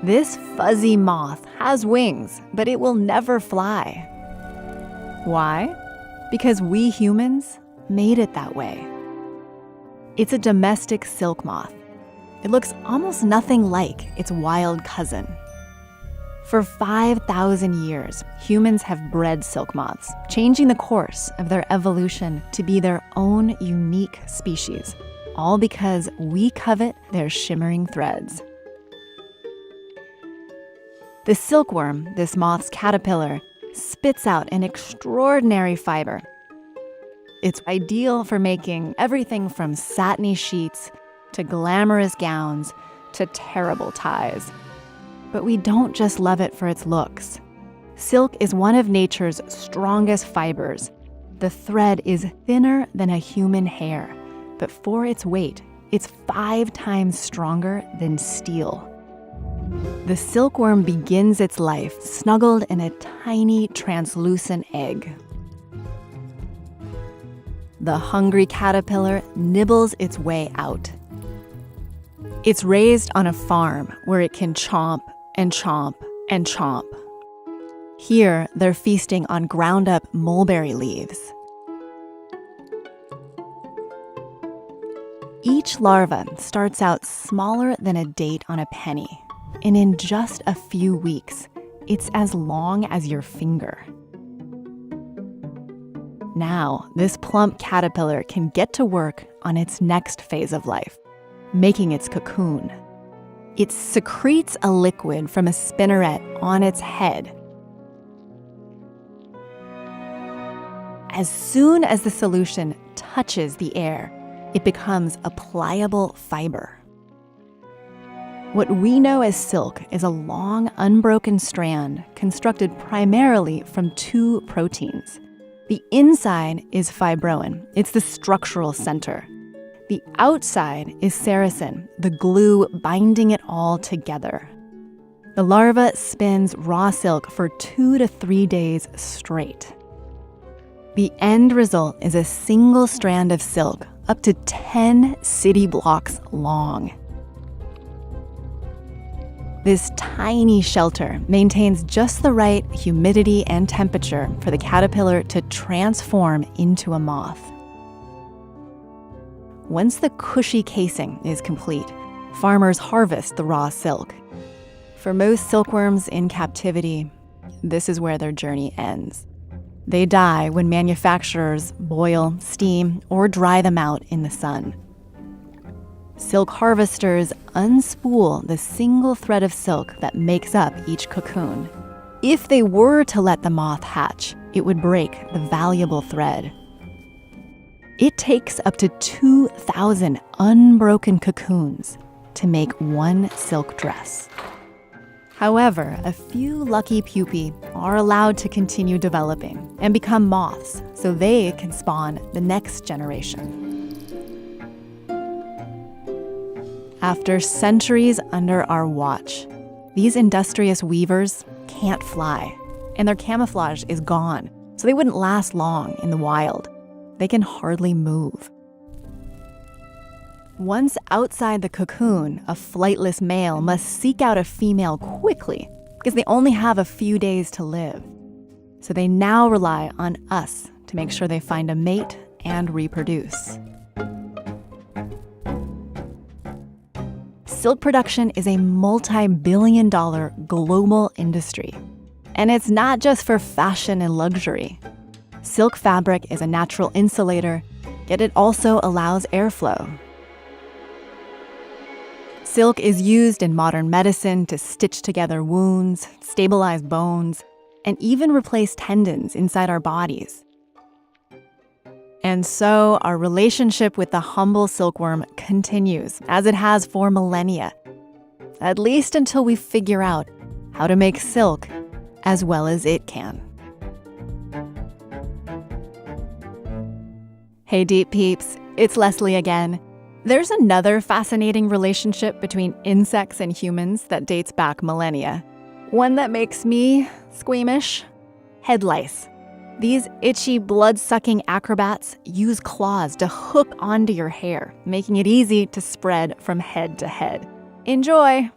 This fuzzy moth has wings, but it will never fly. Why? Because we humans made it that way. It's a domestic silk moth. It looks almost nothing like its wild cousin. For 5,000 years, humans have bred silk moths, changing the course of their evolution to be their own unique species, all because we covet their shimmering threads. The silkworm, this moth's caterpillar, spits out an extraordinary fiber. It's ideal for making everything from satiny sheets to glamorous gowns to terrible ties. But we don't just love it for its looks. Silk is one of nature's strongest fibers. The thread is thinner than a human hair, but for its weight, it's 5 times stronger than steel. The silkworm begins its life snuggled in a tiny, translucent egg. The hungry caterpillar nibbles its way out. It's raised on a farm where it can chomp and chomp and chomp. Here, they're feasting on ground-up mulberry leaves. Each larva starts out smaller than a date on a penny, and in just a few weeks, it's as long as your finger. Now, this plump caterpillar can get to work on its next phase of life, making its cocoon. It secretes a liquid from a spinneret on its head. As soon as the solution touches the air, it becomes a pliable fiber. What we know as silk is a long, unbroken strand constructed primarily from 2 proteins. The inside is fibroin. It's the structural center. The outside is sericin, the glue binding it all together. The larva spins raw silk for 2 to 3 days straight. The end result is a single strand of silk, up to 10 city blocks long. This tiny shelter maintains just the right humidity and temperature for the caterpillar to transform into a moth. Once the cushy casing is complete, farmers harvest the raw silk. For most silkworms in captivity, this is where their journey ends. They die when manufacturers boil, steam, or dry them out in the sun. Silk harvesters unspool the single thread of silk that makes up each cocoon. If they were to let the moth hatch, it would break the valuable thread. It takes up to 2,000 unbroken cocoons to make one silk dress. However, a few lucky pupae are allowed to continue developing and become moths so they can spawn the next generation. After centuries under our watch, these industrious weavers can't fly, and their camouflage is gone, so they wouldn't last long in the wild. They can hardly move. Once outside the cocoon, a flightless male must seek out a female quickly because they only have a few days to live. So they now rely on us to make sure they find a mate and reproduce. Silk production is a multi-billion-dollar global industry. And it's not just for fashion and luxury. Silk fabric is a natural insulator, yet it also allows airflow. Silk is used in modern medicine to stitch together wounds, stabilize bones, and even replace tendons inside our bodies. And so our relationship with the humble silkworm continues, as it has for millennia, at least until we figure out how to make silk as well as it can. Hey Deep Peeps, it's Leslie again. There's another fascinating relationship between insects and humans that dates back millennia. One that makes me squeamish. Head lice. These itchy, blood-sucking acrobats use claws to hook onto your hair, making it easy to spread from head to head. Enjoy!